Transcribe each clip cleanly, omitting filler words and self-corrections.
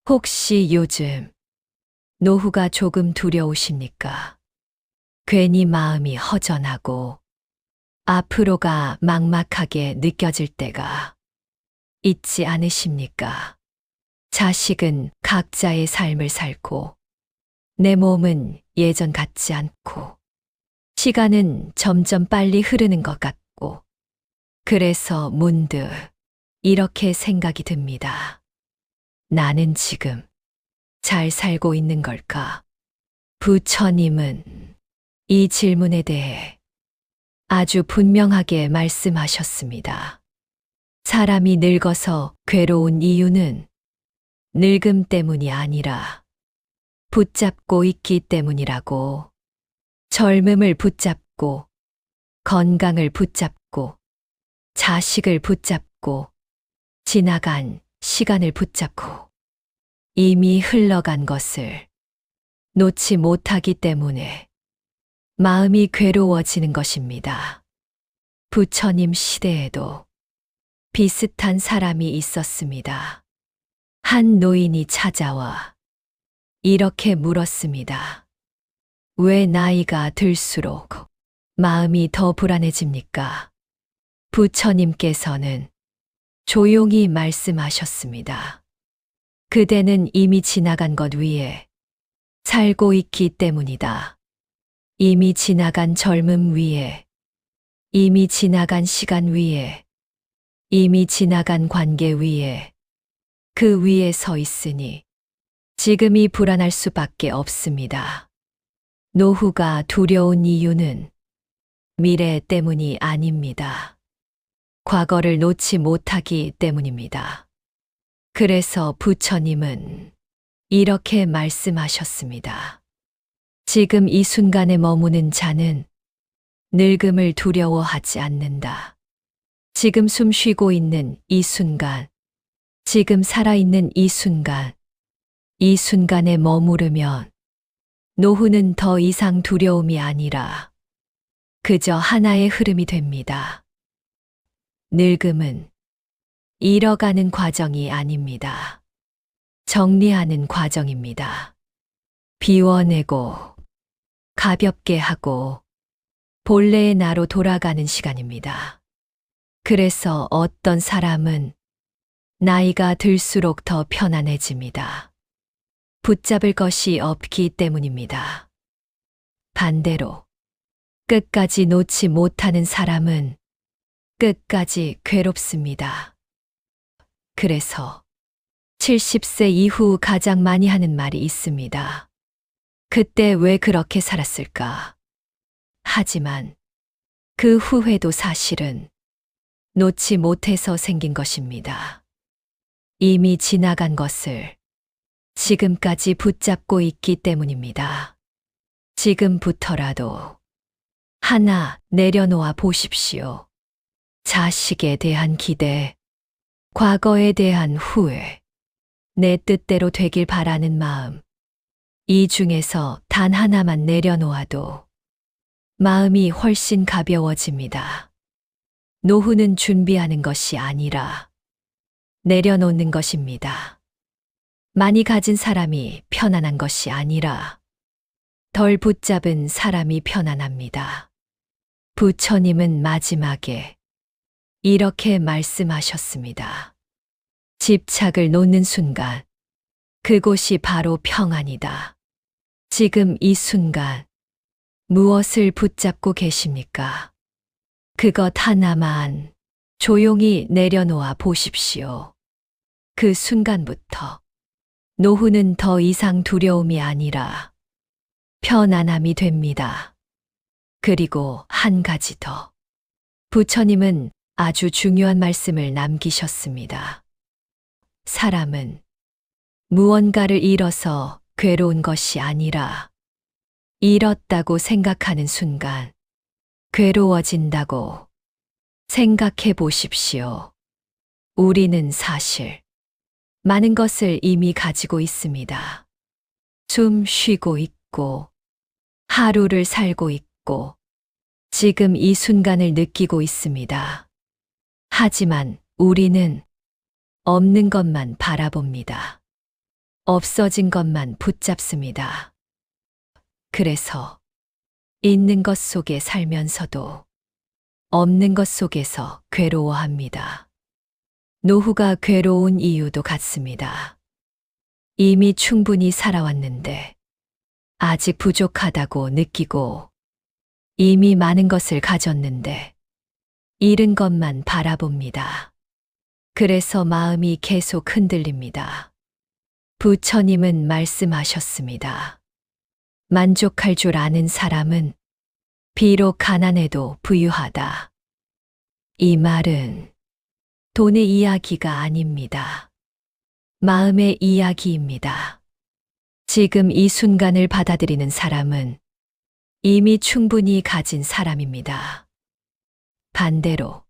혹시 요즘 노후가 조금 두려우십니까? 괜히 마음이 허전하고 앞으로가 막막하게 느껴질 때가 있지 않으십니까? 자식은 각자의 삶을 살고 내 몸은 예전 같지 않고 시간은 점점 빨리 흐르는 것 같고 그래서 문득 이렇게 생각이 듭니다. 나는 지금 잘 살고 있는 걸까? 부처님은 이 질문에 대해 아주 분명하게 말씀하셨습니다. 사람이 늙어서 괴로운 이유는 늙음 때문이 아니라 붙잡고 있기 때문이라고. 젊음을 붙잡고, 건강을 붙잡고, 자식을 붙잡고, 지나간 시간을 붙잡고, 이미 흘러간 것을 놓지 못하기 때문에 마음이 괴로워지는 것입니다. 부처님 시대에도 비슷한 사람이 있었습니다. 한 노인이 찾아와 이렇게 물었습니다. 왜 나이가 들수록 마음이 더 불안해집니까? 부처님께서는 조용히 말씀하셨습니다. 그대는 이미 지나간 것 위에 살고 있기 때문이다. 이미 지나간 젊음 위에, 이미 지나간 시간 위에, 이미 지나간 관계 위에, 그 위에 서 있으니 지금이 불안할 수밖에 없습니다. 노후가 두려운 이유는 미래 때문이 아닙니다. 과거를 놓지 못하기 때문입니다. 그래서 부처님은 이렇게 말씀하셨습니다. 지금 이 순간에 머무는 자는 늙음을 두려워하지 않는다. 지금 숨 쉬고 있는 이 순간, 지금 살아있는 이 순간, 이 순간에 머무르면 노후는 더 이상 두려움이 아니라 그저 하나의 흐름이 됩니다. 늙음은 잃어가는 과정이 아닙니다. 정리하는 과정입니다. 비워내고 가볍게 하고 본래의 나로 돌아가는 시간입니다. 그래서 어떤 사람은 나이가 들수록 더 편안해집니다. 붙잡을 것이 없기 때문입니다. 반대로 끝까지 놓지 못하는 사람은 끝까지 괴롭습니다. 그래서 70세 이후 가장 많이 하는 말이 있습니다. 그때 왜 그렇게 살았을까? 하지만 그 후회도 사실은 놓지 못해서 생긴 것입니다. 이미 지나간 것을 지금까지 붙잡고 있기 때문입니다. 지금부터라도 하나 내려놓아 보십시오. 자식에 대한 기대, 과거에 대한 후회, 내 뜻대로 되길 바라는 마음, 이 중에서 단 하나만 내려놓아도 마음이 훨씬 가벼워집니다. 노후는 준비하는 것이 아니라 내려놓는 것입니다. 많이 가진 사람이 편안한 것이 아니라 덜 붙잡은 사람이 편안합니다. 부처님은 마지막에 이렇게 말씀하셨습니다. 집착을 놓는 순간, 그곳이 바로 평안이다. 지금 이 순간, 무엇을 붙잡고 계십니까? 그것 하나만 조용히 내려놓아 보십시오. 그 순간부터 노후는 더 이상 두려움이 아니라 편안함이 됩니다. 그리고 한 가지 더. 부처님은 아주 중요한 말씀을 남기셨습니다. 사람은 무언가를 잃어서 괴로운 것이 아니라 잃었다고 생각하는 순간 괴로워진다고 생각해 보십시오. 우리는 사실 많은 것을 이미 가지고 있습니다. 숨 쉬고 있고, 하루를 살고 있고, 지금 이 순간을 느끼고 있습니다. 하지만 우리는 없는 것만 바라봅니다. 없어진 것만 붙잡습니다. 그래서 있는 것 속에 살면서도 없는 것 속에서 괴로워합니다. 노후가 괴로운 이유도 같습니다. 이미 충분히 살아왔는데 아직 부족하다고 느끼고 이미 많은 것을 가졌는데 잃은 것만 바라봅니다. 그래서 마음이 계속 흔들립니다. 부처님은 말씀하셨습니다. 만족할 줄 아는 사람은 비록 가난해도 부유하다. 이 말은 돈의 이야기가 아닙니다. 마음의 이야기입니다. 지금 이 순간을 받아들이는 사람은 이미 충분히 가진 사람입니다. 반대로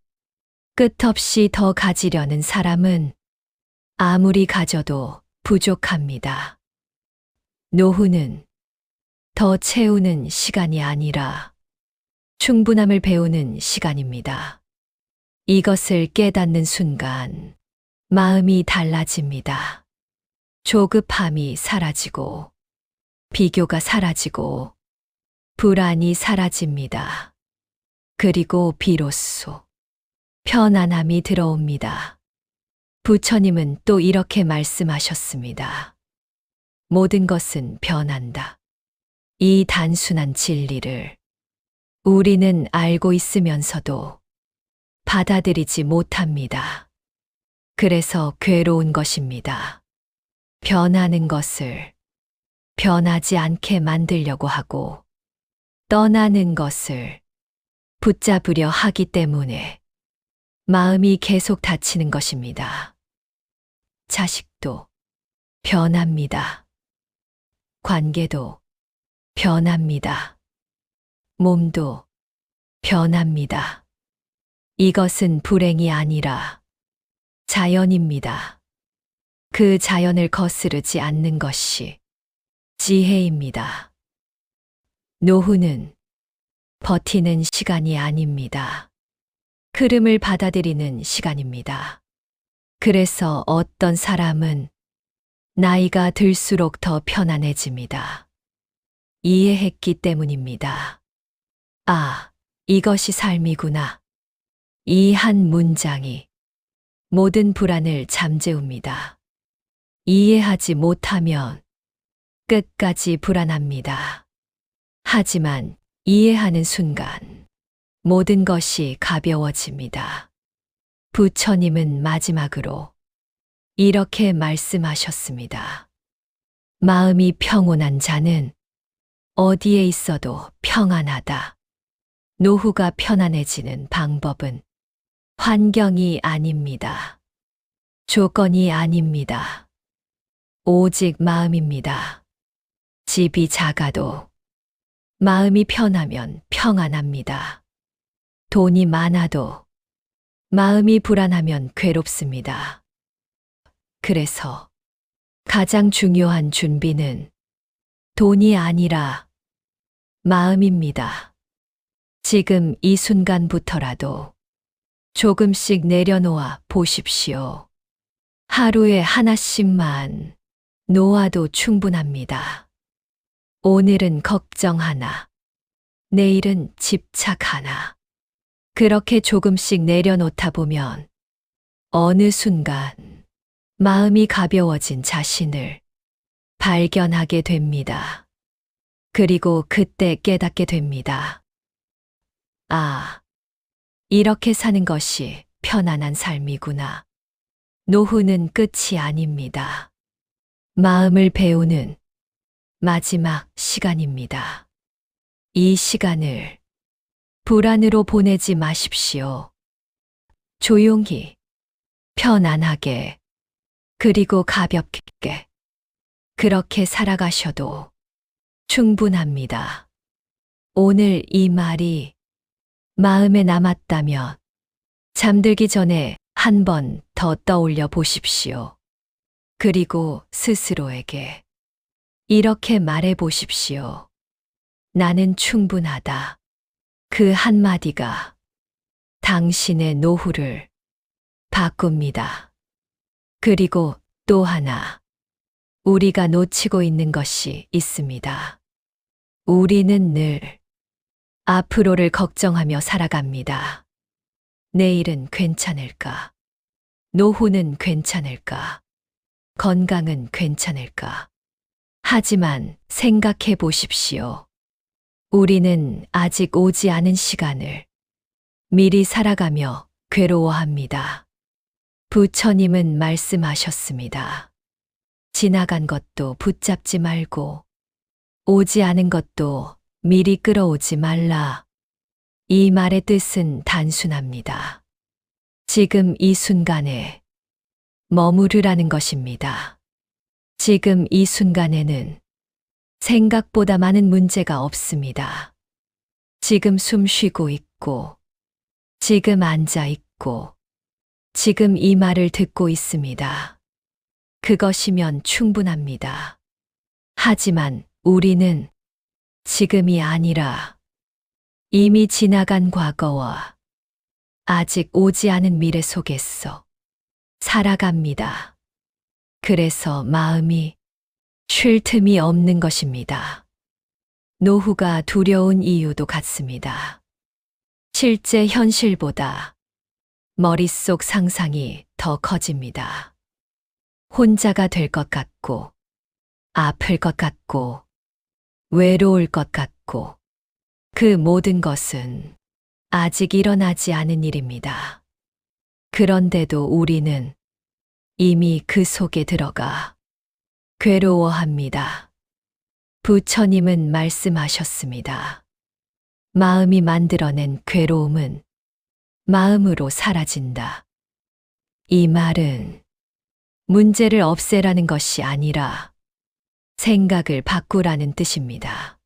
끝없이 더 가지려는 사람은 아무리 가져도 부족합니다. 노후는 더 채우는 시간이 아니라 충분함을 배우는 시간입니다. 이것을 깨닫는 순간 마음이 달라집니다. 조급함이 사라지고 비교가 사라지고 불안이 사라집니다. 그리고 비로소 편안함이 들어옵니다. 부처님은 또 이렇게 말씀하셨습니다. 모든 것은 변한다. 이 단순한 진리를 우리는 알고 있으면서도 받아들이지 못합니다. 그래서 괴로운 것입니다. 변하는 것을 변하지 않게 만들려고 하고 떠나는 것을 붙잡으려 하기 때문에 마음이 계속 다치는 것입니다. 자식도 변합니다. 관계도 변합니다. 몸도 변합니다. 이것은 불행이 아니라 자연입니다. 그 자연을 거스르지 않는 것이 지혜입니다. 노후는 버티는 시간이 아닙니다. 흐름을 받아들이는 시간입니다. 그래서 어떤 사람은 나이가 들수록 더 편안해집니다. 이해했기 때문입니다. 아, 이것이 삶이구나. 이 한 문장이 모든 불안을 잠재웁니다. 이해하지 못하면 끝까지 불안합니다. 하지만 이해하는 순간 모든 것이 가벼워집니다. 부처님은 마지막으로 이렇게 말씀하셨습니다. 마음이 평온한 자는 어디에 있어도 평안하다. 노후가 편안해지는 방법은 환경이 아닙니다. 조건이 아닙니다. 오직 마음입니다. 집이 작아도 마음이 편하면 평안합니다. 돈이 많아도 마음이 불안하면 괴롭습니다. 그래서 가장 중요한 준비는 돈이 아니라 마음입니다. 지금 이 순간부터라도 조금씩 내려놓아 보십시오. 하루에 하나씩만 놓아도 충분합니다. 오늘은 걱정 하나, 내일은 집착 하나. 그렇게 조금씩 내려놓다 보면 어느 순간 마음이 가벼워진 자신을 발견하게 됩니다. 그리고 그때 깨닫게 됩니다. 아, 이렇게 사는 것이 편안한 삶이구나. 노후는 끝이 아닙니다. 마음을 배우는 마지막 시간입니다. 이 시간을 불안으로 보내지 마십시오. 조용히, 편안하게, 그리고 가볍게 그렇게 살아가셔도 충분합니다. 오늘 이 말이 마음에 남았다면 잠들기 전에 한 번 더 떠올려 보십시오. 그리고 스스로에게 이렇게 말해 보십시오. 나는 충분하다. 그 한마디가 당신의 노후를 바꿉니다. 그리고 또 하나, 우리가 놓치고 있는 것이 있습니다. 우리는 늘 앞으로를 걱정하며 살아갑니다. 내일은 괜찮을까? 노후는 괜찮을까? 건강은 괜찮을까? 하지만 생각해 보십시오. 우리는 아직 오지 않은 시간을 미리 살아가며 괴로워합니다. 부처님은 말씀하셨습니다. 지나간 것도 붙잡지 말고 오지 않은 것도 미리 끌어오지 말라. 이 말의 뜻은 단순합니다. 지금 이 순간에 머무르라는 것입니다. 지금 이 순간에는 생각보다 많은 문제가 없습니다. 지금 숨 쉬고 있고, 지금 앉아 있고, 지금 이 말을 듣고 있습니다. 그것이면 충분합니다. 하지만 우리는 지금이 아니라 이미 지나간 과거와 아직 오지 않은 미래 속에서 살아갑니다. 그래서 마음이 쉴 틈이 없는 것입니다. 노후가 두려운 이유도 같습니다. 실제 현실보다 머릿속 상상이 더 커집니다. 혼자가 될 것 같고, 아플 것 같고, 외로울 것 같고, 그 모든 것은 아직 일어나지 않은 일입니다. 그런데도 우리는 이미 그 속에 들어가 괴로워합니다. 부처님은 말씀하셨습니다. 마음이 만들어낸 괴로움은 마음으로 사라진다. 이 말은 문제를 없애라는 것이 아니라 생각을 바꾸라는 뜻입니다.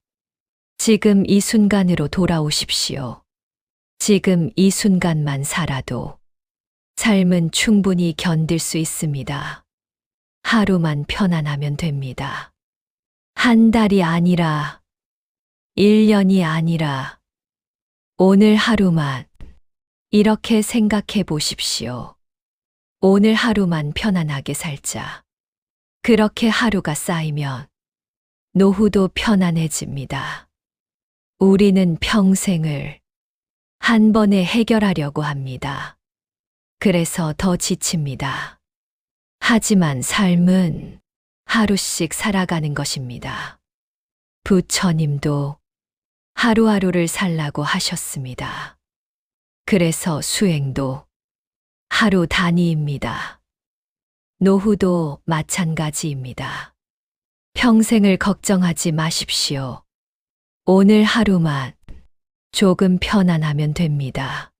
지금 이 순간으로 돌아오십시오. 지금 이 순간만 살아도 삶은 충분히 견딜 수 있습니다. 하루만 편안하면 됩니다. 한 달이 아니라, 1년이 아니라, 오늘 하루만 이렇게 생각해 보십시오. 오늘 하루만 편안하게 살자. 그렇게 하루가 쌓이면 노후도 편안해집니다. 우리는 평생을 한 번에 해결하려고 합니다. 그래서 더 지칩니다. 하지만 삶은 하루씩 살아가는 것입니다. 부처님도 하루하루를 살라고 하셨습니다. 그래서 수행도 하루 단위입니다. 노후도 마찬가지입니다. 평생을 걱정하지 마십시오. 오늘 하루만 조금 편안하면 됩니다.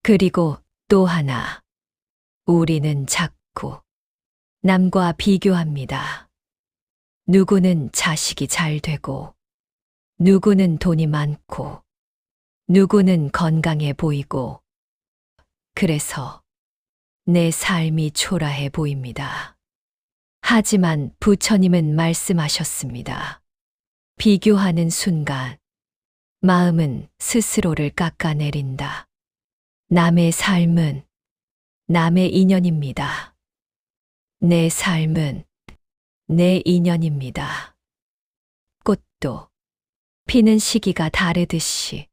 그리고 또 하나, 우리는 자꾸 남과 비교합니다. 누구는 자식이 잘 되고, 누구는 돈이 많고, 누구는 건강해 보이고, 그래서 내 삶이 초라해 보입니다. 하지만 부처님은 말씀하셨습니다. 비교하는 순간, 마음은 스스로를 깎아내린다. 남의 삶은 남의 인연입니다. 내 삶은 내 인연입니다. 꽃도 피는 시기가 다르듯이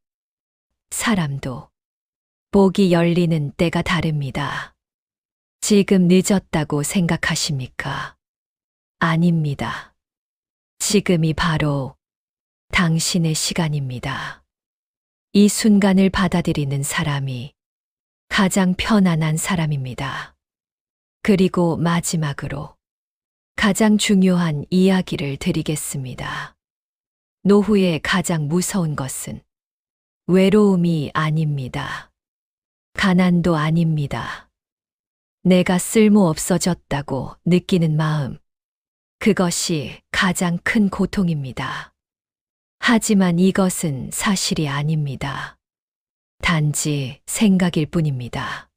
사람도 복이 열리는 때가 다릅니다. 지금 늦었다고 생각하십니까? 아닙니다. 지금이 바로 당신의 시간입니다. 이 순간을 받아들이는 사람이 가장 편안한 사람입니다. 그리고 마지막으로 가장 중요한 이야기를 드리겠습니다. 노후의 가장 무서운 것은 외로움이 아닙니다. 가난도 아닙니다. 내가 쓸모 없어졌다고 느끼는 마음, 그것이 가장 큰 고통입니다. 하지만 이것은 사실이 아닙니다. 단지 생각일 뿐입니다.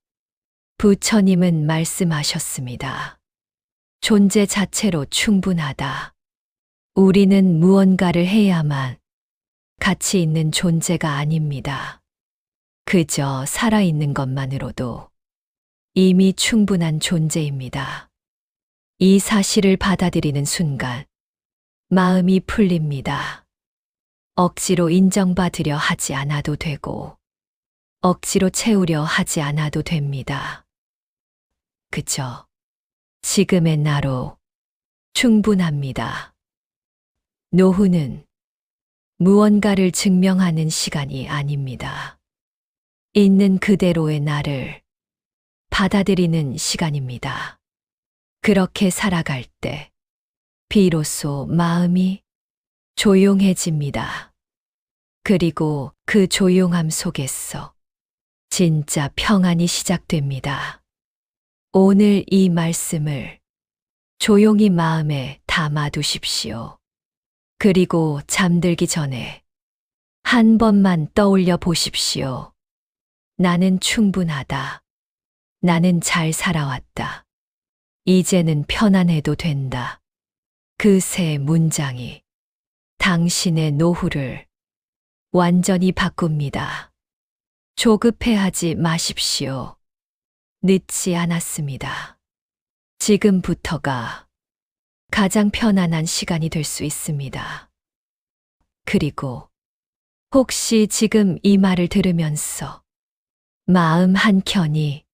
부처님은 말씀하셨습니다. 존재 자체로 충분하다. 우리는 무언가를 해야만 가치 있는 존재가 아닙니다. 그저 살아있는 것만으로도 이미 충분한 존재입니다. 이 사실을 받아들이는 순간 마음이 풀립니다. 억지로 인정받으려 하지 않아도 되고, 억지로 채우려 하지 않아도 됩니다. 그저 지금의 나로 충분합니다. 노후는 무언가를 증명하는 시간이 아닙니다. 있는 그대로의 나를 받아들이는 시간입니다. 그렇게 살아갈 때 비로소 마음이 조용해집니다. 그리고 그 조용함 속에서 진짜 평안이 시작됩니다. 오늘 이 말씀을 조용히 마음에 담아두십시오. 그리고 잠들기 전에 한 번만 떠올려 보십시오. 나는 충분하다. 나는 잘 살아왔다. 이제는 편안해도 된다. 그 세 문장이 당신의 노후를 완전히 바꿉니다. 조급해하지 마십시오. 늦지 않았습니다. 지금부터가 가장 편안한 시간이 될 수 있습니다. 그리고 혹시 지금 이 말을 들으면서 마음 한켠이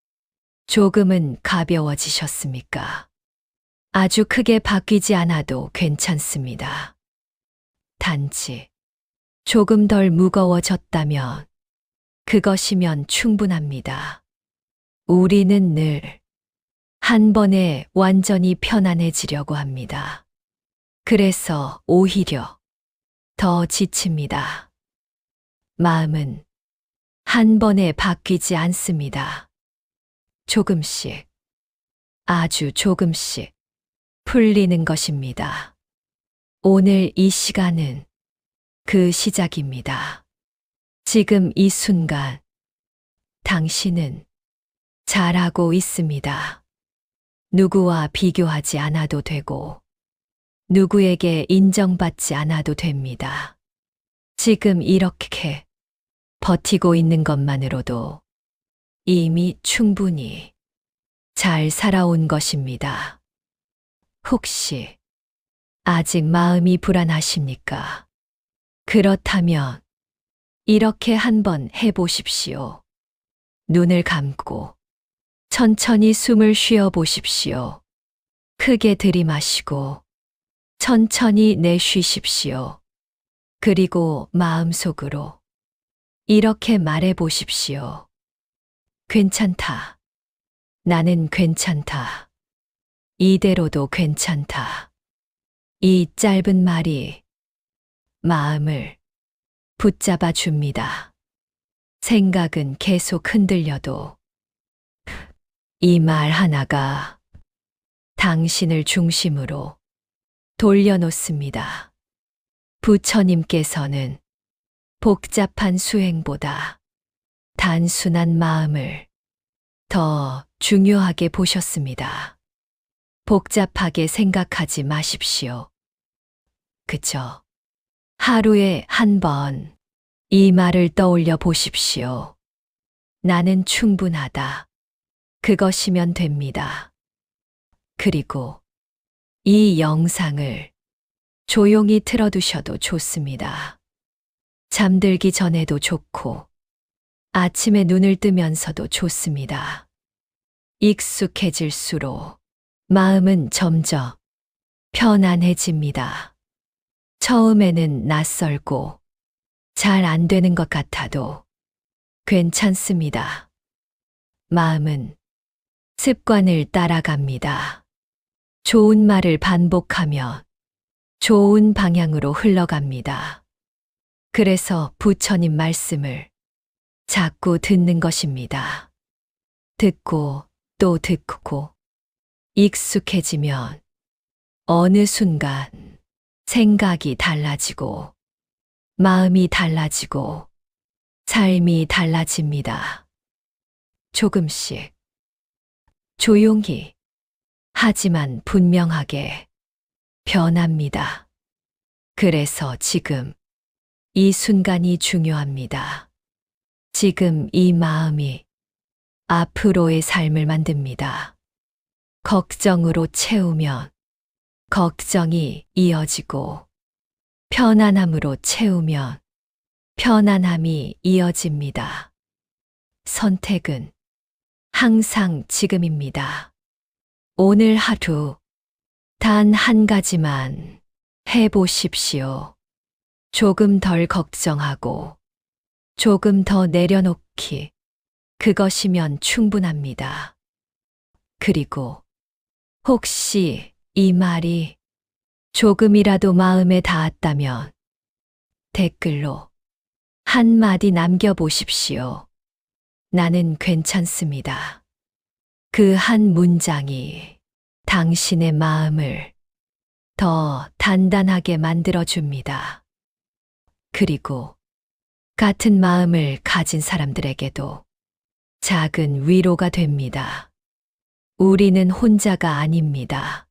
조금은 가벼워지셨습니까? 아주 크게 바뀌지 않아도 괜찮습니다. 단지 조금 덜 무거워졌다면 그것이면 충분합니다. 우리는 늘 한 번에 완전히 편안해지려고 합니다. 그래서 오히려 더 지칩니다. 마음은 한 번에 바뀌지 않습니다. 조금씩, 아주 조금씩 풀리는 것입니다. 오늘 이 시간은 그 시작입니다. 지금 이 순간, 당신은 잘하고 있습니다. 누구와 비교하지 않아도 되고, 누구에게 인정받지 않아도 됩니다. 지금 이렇게 버티고 있는 것만으로도 이미 충분히 잘 살아온 것입니다. 혹시 아직 마음이 불안하십니까? 그렇다면 이렇게 한번 해보십시오. 눈을 감고 천천히 숨을 쉬어 보십시오. 크게 들이마시고 천천히 내쉬십시오. 그리고 마음속으로 이렇게 말해 보십시오. 괜찮다. 나는 괜찮다. 이대로도 괜찮다. 이 짧은 말이 마음을 붙잡아 줍니다. 생각은 계속 흔들려도 이 말 하나가 당신을 중심으로 돌려놓습니다. 부처님께서는 복잡한 수행보다 단순한 마음을 더 중요하게 보셨습니다. 복잡하게 생각하지 마십시오. 그저 하루에 한 번 이 말을 떠올려 보십시오. 나는 충분하다. 그것이면 됩니다. 그리고 이 영상을 조용히 틀어두셔도 좋습니다. 잠들기 전에도 좋고, 아침에 눈을 뜨면서도 좋습니다. 익숙해질수록 마음은 점점 편안해집니다. 처음에는 낯설고 잘 안 되는 것 같아도 괜찮습니다. 마음은 습관을 따라갑니다. 좋은 말을 반복하면 좋은 방향으로 흘러갑니다. 그래서 부처님 말씀을 자꾸 듣는 것입니다. 듣고 또 듣고 익숙해지면 어느 순간 생각이 달라지고 마음이 달라지고 삶이 달라집니다. 조금씩 조용히 하지만 분명하게 변합니다. 그래서 지금 이 순간이 중요합니다. 지금 이 마음이 앞으로의 삶을 만듭니다. 걱정으로 채우면 걱정이 이어지고 편안함으로 채우면 편안함이 이어집니다. 선택은 항상 지금입니다. 오늘 하루 단 한 가지만 해보십시오. 조금 덜 걱정하고 조금 더 내려놓기. 그것이면 충분합니다. 그리고 혹시 이 말이 조금이라도 마음에 닿았다면 댓글로 한마디 남겨보십시오. 나는 괜찮습니다. 그 한 문장이 당신의 마음을 더 단단하게 만들어줍니다. 그리고 같은 마음을 가진 사람들에게도 작은 위로가 됩니다. 우리는 혼자가 아닙니다.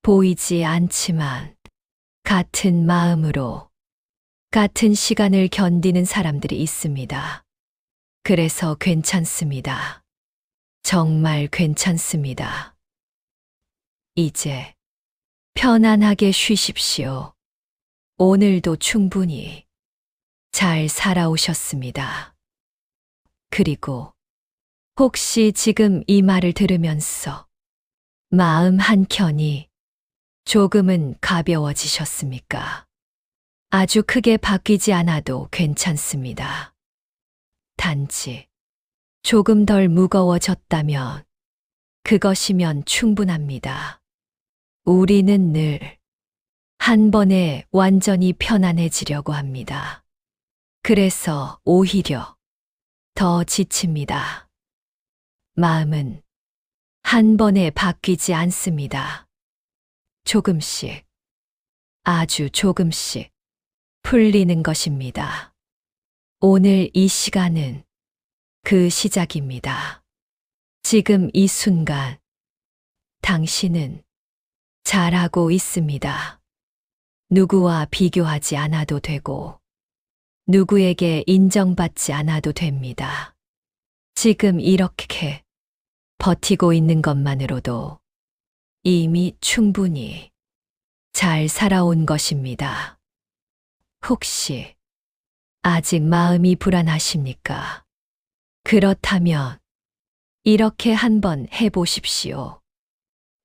보이지 않지만 같은 마음으로 같은 시간을 견디는 사람들이 있습니다. 그래서 괜찮습니다. 정말 괜찮습니다. 이제 편안하게 쉬십시오. 오늘도 충분히 잘 살아오셨습니다. 그리고 혹시 지금 이 말을 들으면서 마음 한켠이 조금은 가벼워지셨습니까? 아주 크게 바뀌지 않아도 괜찮습니다. 단지 조금 덜 무거워졌다면 그것이면 충분합니다. 우리는 늘 한 번에 완전히 편안해지려고 합니다. 그래서 오히려 더 지칩니다. 마음은 한 번에 바뀌지 않습니다. 조금씩, 아주 조금씩 풀리는 것입니다. 오늘 이 시간은 그 시작입니다. 지금 이 순간, 당신은 잘하고 있습니다. 누구와 비교하지 않아도 되고, 누구에게 인정받지 않아도 됩니다. 지금 이렇게 버티고 있는 것만으로도 이미 충분히 잘 살아온 것입니다. 혹시 아직 마음이 불안하십니까? 그렇다면 이렇게 한번 해보십시오.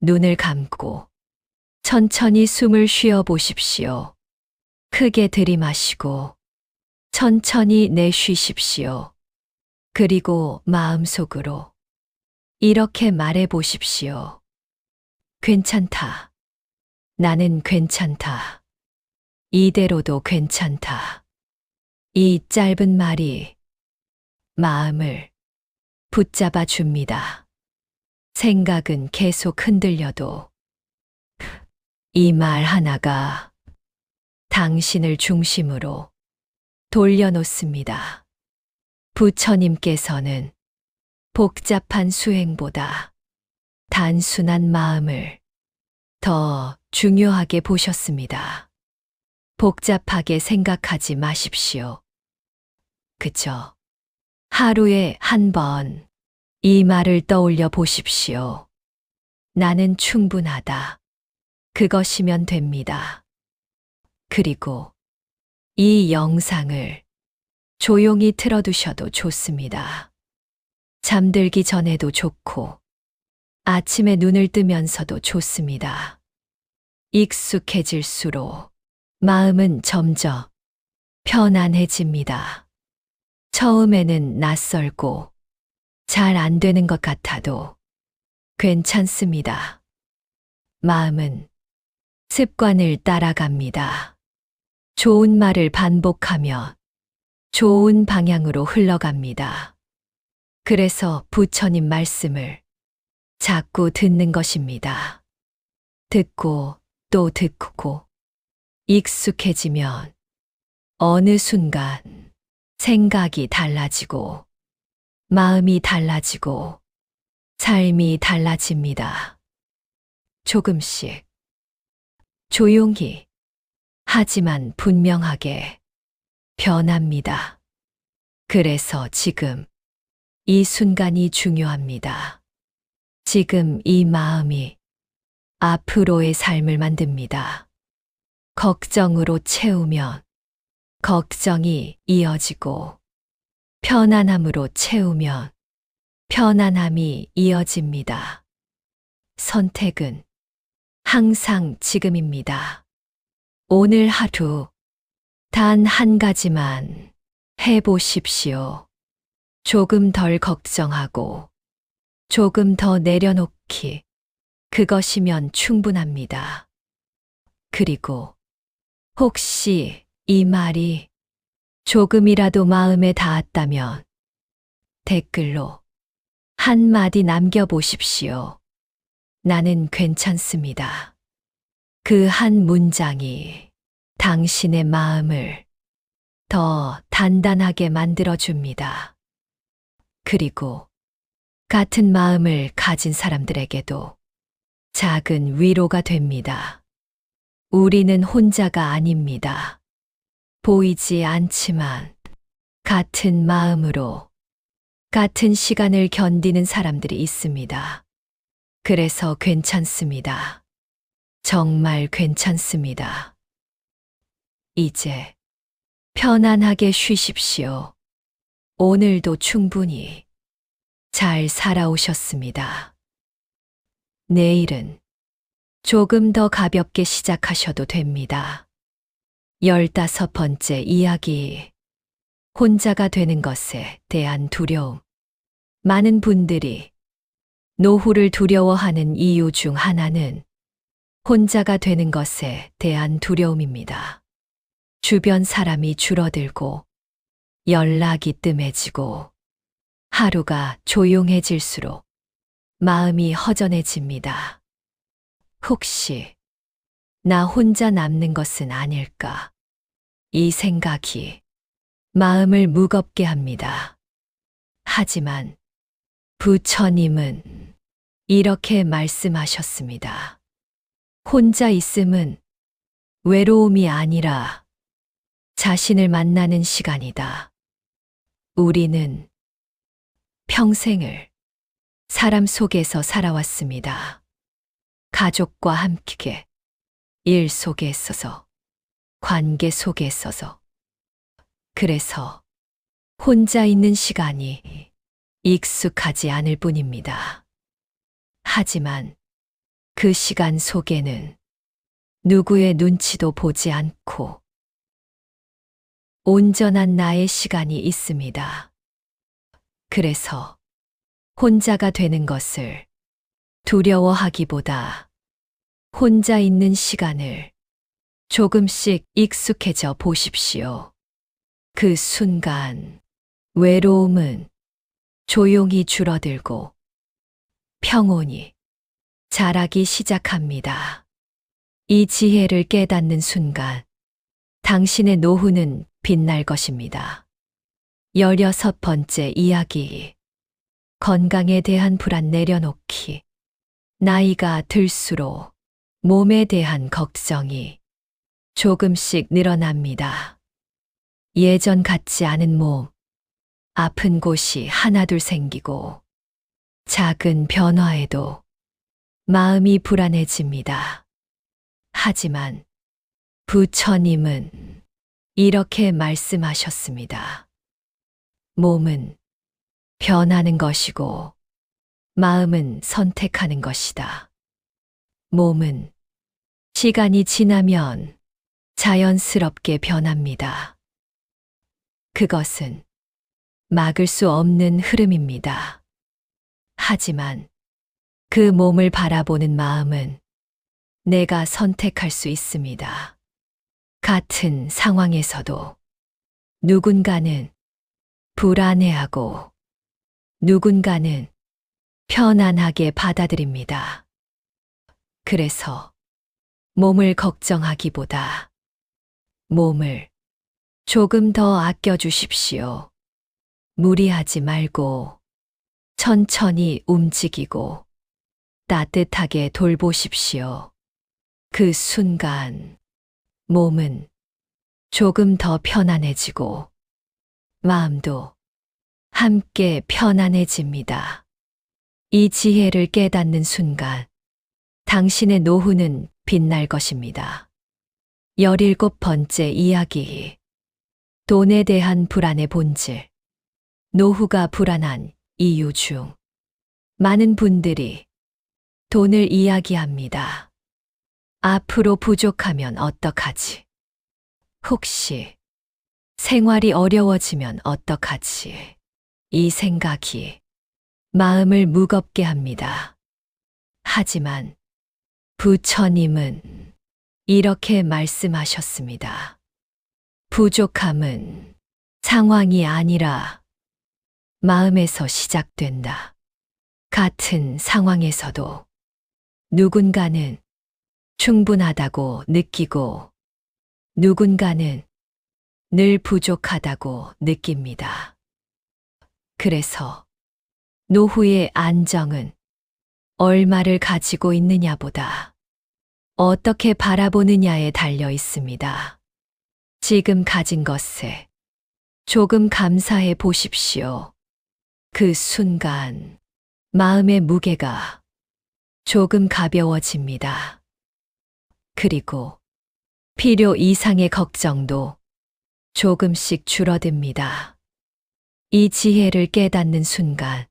눈을 감고 천천히 숨을 쉬어 보십시오. 크게 들이마시고 천천히 내쉬십시오. 그리고 마음속으로 이렇게 말해 보십시오. 괜찮다. 나는 괜찮다. 이대로도 괜찮다. 이 짧은 말이 마음을 붙잡아 줍니다. 생각은 계속 흔들려도 이 말 하나가 당신을 중심으로 돌려놓습니다. 부처님께서는 복잡한 수행보다 단순한 마음을 더 중요하게 보셨습니다. 복잡하게 생각하지 마십시오. 그저 하루에 한 번 이 말을 떠올려 보십시오. 나는 충분하다. 그것이면 됩니다. 그리고 이 영상을 조용히 틀어두셔도 좋습니다. 잠들기 전에도 좋고, 아침에 눈을 뜨면서도 좋습니다. 익숙해질수록 마음은 점점 편안해집니다. 처음에는 낯설고 잘 안 되는 것 같아도 괜찮습니다. 마음은 습관을 따라갑니다. 좋은 말을 반복하면 좋은 방향으로 흘러갑니다. 그래서 부처님 말씀을 자꾸 듣는 것입니다. 듣고 또 듣고 익숙해지면 어느 순간 생각이 달라지고 마음이 달라지고 삶이 달라집니다. 조금씩 조용히 하지만 분명하게 변합니다. 그래서 지금 이 순간이 중요합니다. 지금 이 마음이 앞으로의 삶을 만듭니다. 걱정으로 채우면 걱정이 이어지고, 편안함으로 채우면 편안함이 이어집니다. 선택은 항상 지금입니다. 오늘 하루 단 한 가지만 해보십시오. 조금 덜 걱정하고 조금 더 내려놓기. 그것이면 충분합니다. 그리고 혹시 이 말이 조금이라도 마음에 닿았다면 댓글로 한마디 남겨보십시오. 나는 괜찮습니다. 그 한 문장이 당신의 마음을 더 단단하게 만들어줍니다. 그리고 같은 마음을 가진 사람들에게도 작은 위로가 됩니다. 우리는 혼자가 아닙니다. 보이지 않지만 같은 마음으로 같은 시간을 견디는 사람들이 있습니다. 그래서 괜찮습니다. 정말 괜찮습니다. 이제 편안하게 쉬십시오. 오늘도 충분히 잘 살아오셨습니다. 내일은 조금 더 가볍게 시작하셔도 됩니다. 15번째 이야기. 혼자가 되는 것에 대한 두려움. 많은 분들이 노후를 두려워하는 이유 중 하나는 혼자가 되는 것에 대한 두려움입니다. 주변 사람이 줄어들고 연락이 뜸해지고 하루가 조용해질수록 마음이 허전해집니다. 혹시 나 혼자 남는 것은 아닐까? 이 생각이 마음을 무겁게 합니다. 하지만 부처님은 이렇게 말씀하셨습니다. 혼자 있음은 외로움이 아니라 자신을 만나는 시간이다. 우리는 평생을 사람 속에서 살아왔습니다. 가족과 함께, 일 속에 있어서, 관계 속에 있어서. 그래서 혼자 있는 시간이 익숙하지 않을 뿐입니다. 하지만 그 시간 속에는 누구의 눈치도 보지 않고 온전한 나의 시간이 있습니다. 그래서 혼자가 되는 것을 두려워하기보다 혼자 있는 시간을 조금씩 익숙해져 보십시오. 그 순간 외로움은 조용히 줄어들고 평온이 자라기 시작합니다. 이 지혜를 깨닫는 순간 당신의 노후는 빛날 것입니다. 16번째 이야기. 건강에 대한 불안 내려놓기. 나이가 들수록 몸에 대한 걱정이 조금씩 늘어납니다. 예전 같지 않은 몸, 아픈 곳이 하나둘 생기고 작은 변화에도 마음이 불안해집니다. 하지만 부처님은 이렇게 말씀하셨습니다. 몸은 변하는 것이고 마음은 선택하는 것이다. 몸은 시간이 지나면 자연스럽게 변합니다. 그것은 막을 수 없는 흐름입니다. 하지만 그 몸을 바라보는 마음은 내가 선택할 수 있습니다. 같은 상황에서도 누군가는 불안해하고 누군가는 편안하게 받아들입니다. 그래서 몸을 걱정하기보다 몸을 조금 더 아껴주십시오. 무리하지 말고 천천히 움직이고 따뜻하게 돌보십시오. 그 순간 몸은 조금 더 편안해지고 마음도 함께 편안해집니다. 이 지혜를 깨닫는 순간 당신의 노후는 빛날 것입니다. 17번째 이야기. 돈에 대한 불안의 본질. 노후가 불안한 이유 중 많은 분들이 돈을 이야기합니다. 앞으로 부족하면 어떡하지? 혹시 생활이 어려워지면 어떡하지? 이 생각이 마음을 무겁게 합니다. 하지만 부처님은 이렇게 말씀하셨습니다. 부족함은 상황이 아니라 마음에서 시작된다. 같은 상황에서도 누군가는 충분하다고 느끼고 누군가는 늘 부족하다고 느낍니다. 그래서 노후의 안정은 얼마를 가지고 있느냐보다 어떻게 바라보느냐에 달려 있습니다. 지금 가진 것에 조금 감사해 보십시오. 그 순간 마음의 무게가 조금 가벼워집니다. 그리고 필요 이상의 걱정도 조금씩 줄어듭니다. 이 지혜를 깨닫는 순간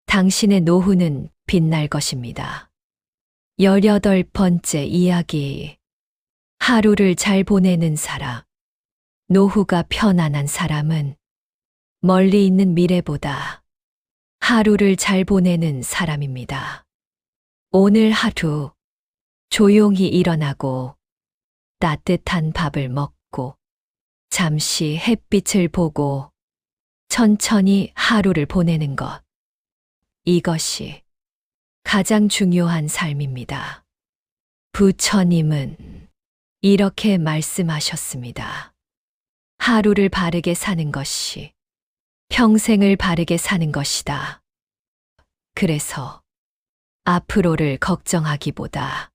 당신의 노후는 빛날 것입니다. 18번째 이야기. 하루를 잘 보내는 사람. 노후가 편안한 사람은 멀리 있는 미래보다 하루를 잘 보내는 사람입니다. 오늘 하루 조용히 일어나고 따뜻한 밥을 먹고 잠시 햇빛을 보고 천천히 하루를 보내는 것. 이것이 가장 중요한 삶입니다. 부처님은 이렇게 말씀하셨습니다. 하루를 바르게 사는 것이 평생을 바르게 사는 것이다. 그래서 앞으로를 걱정하기보다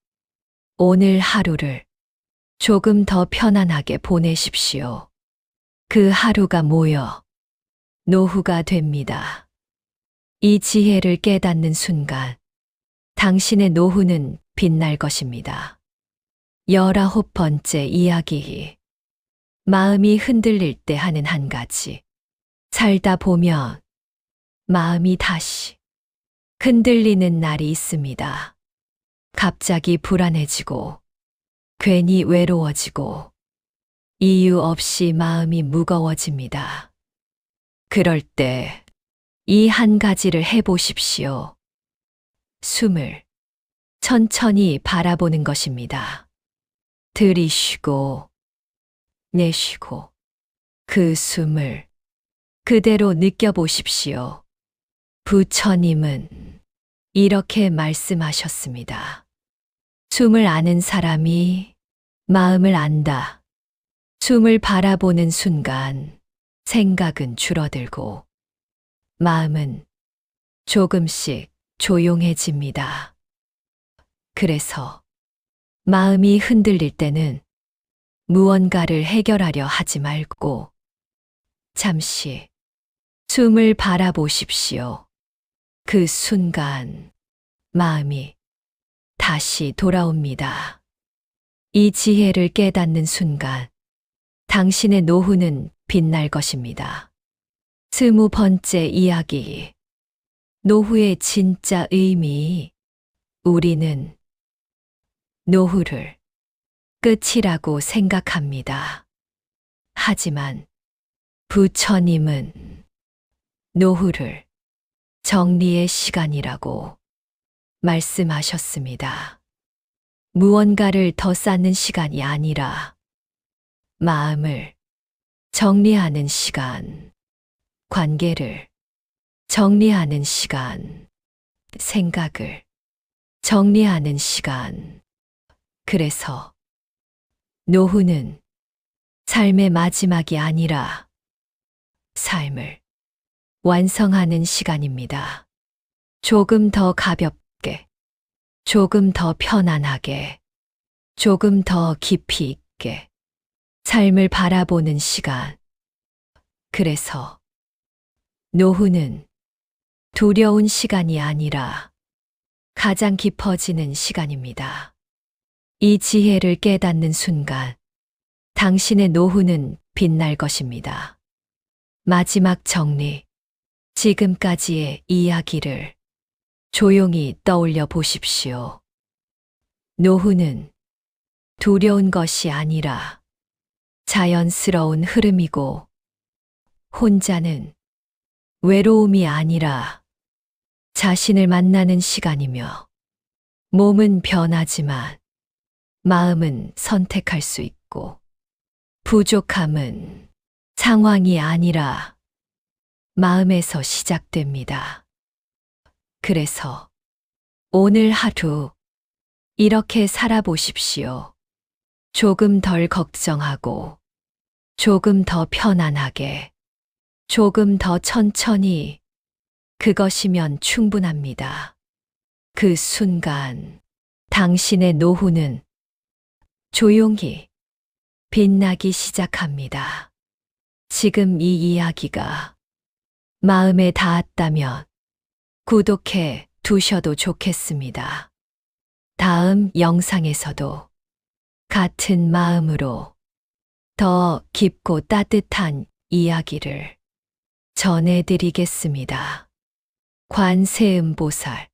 오늘 하루를 조금 더 편안하게 보내십시오. 그 하루가 모여 노후가 됩니다. 이 지혜를 깨닫는 순간 당신의 노후는 빛날 것입니다. 19번째 이야기. 마음이 흔들릴 때 하는 한 가지. 살다 보면 마음이 다시 흔들리는 날이 있습니다. 갑자기 불안해지고 괜히 외로워지고 이유 없이 마음이 무거워집니다. 그럴 때 이 한 가지를 해보십시오. 숨을 천천히 바라보는 것입니다. 들이쉬고 내쉬고 그 숨을 그대로 느껴보십시오. 부처님은 이렇게 말씀하셨습니다. 숨을 아는 사람이 마음을 안다. 숨을 바라보는 순간 생각은 줄어들고 마음은 조금씩 조용해집니다. 그래서 마음이 흔들릴 때는 무언가를 해결하려 하지 말고 잠시 숨을 바라보십시오. 그 순간 마음이 다시 돌아옵니다. 이 지혜를 깨닫는 순간 당신의 노후는 빛날 것입니다. 20번째 이야기. 노후의 진짜 의미. 우리는 노후를 끝이라고 생각합니다. 하지만 부처님은 노후를 정리의 시간이라고 말씀하셨습니다. 무언가를 더 쌓는 시간이 아니라 마음을 정리하는 시간, 관계를 정리하는 시간, 생각을 정리하는 시간. 그래서 노후는 삶의 마지막이 아니라 삶을 완성하는 시간입니다. 조금 더 가볍게, 조금 더 편안하게, 조금 더 깊이 있게 삶을 바라보는 시간. 그래서 노후는 두려운 시간이 아니라 가장 깊어지는 시간입니다. 이 지혜를 깨닫는 순간 당신의 노후는 빛날 것입니다. 마지막 정리. 지금까지의 이야기를 조용히 떠올려 보십시오. 노후는 두려운 것이 아니라 자연스러운 흐름이고, 혼자는 외로움이 아니라 자신을 만나는 시간이며, 몸은 변하지만 마음은 선택할 수 있고, 부족함은 상황이 아니라 마음에서 시작됩니다. 그래서 오늘 하루 이렇게 살아보십시오. 조금 덜 걱정하고, 조금 더 편안하게, 조금 더 천천히. 그것이면 충분합니다. 그 순간 당신의 노후는 조용히 빛나기 시작합니다. 지금 이 이야기가 마음에 닿았다면 구독해 두셔도 좋겠습니다. 다음 영상에서도 같은 마음으로 더 깊고 따뜻한 이야기를 전해드리겠습니다. 관세음보살